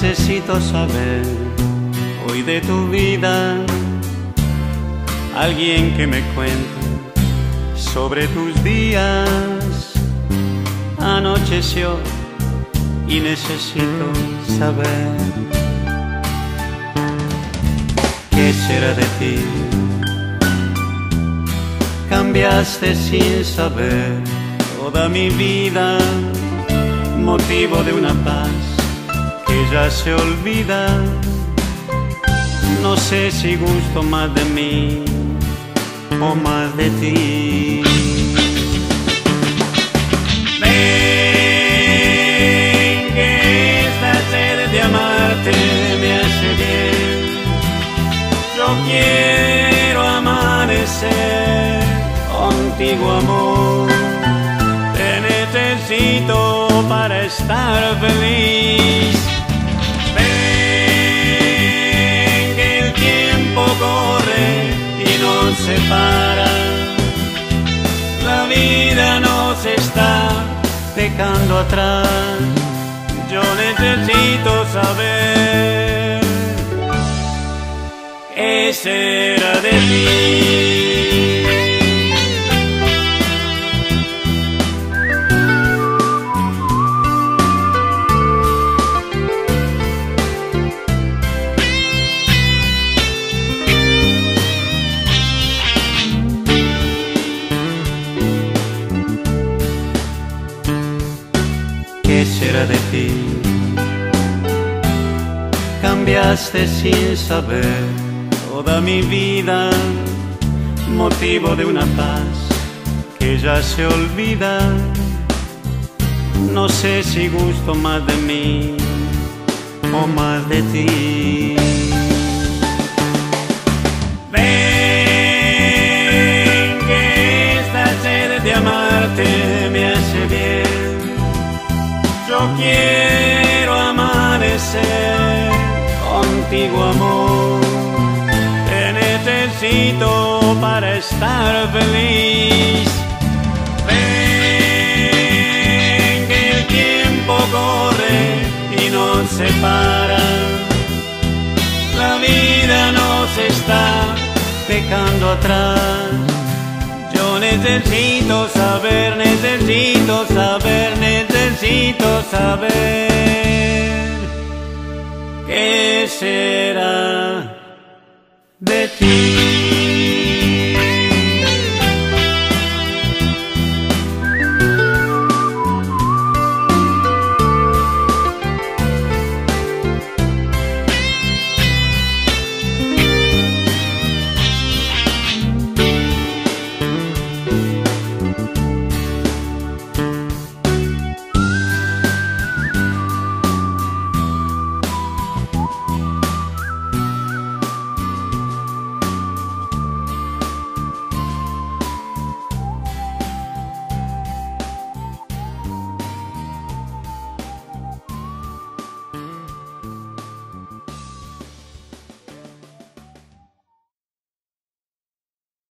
necesito saber hoy de tu vida, alguien que me cuente sobre tus días. Anocheció y necesito saber qué será de ti. Cambiaste sin saber toda mi vida, motivo de una paz que ya se olvida. No sé si gusto más de mí o más de ti. Ven, que esta sed de amarte me hace bien. Yo quiero amanecer contigo, amor. Te necesito para estar feliz. Ven, que el tiempo corre y nos separa. La vida nos está Dejando atrás, yo necesito saber qué será de ti. ¿qué será de ti? Cambiaste sin saber toda mi vida, motivo de una paz que ya se olvida. No sé si gusto más de mí o más de ti. Ven, que esta sed de amarte me hace bien. Yo quiero amanecer contigo, amor. Te necesito para estar feliz. Ven, que el tiempo corre y nos separa. La vida nos está Dejando atrás, yo necesito saber, necesito saber, necesito saber qué será de ti.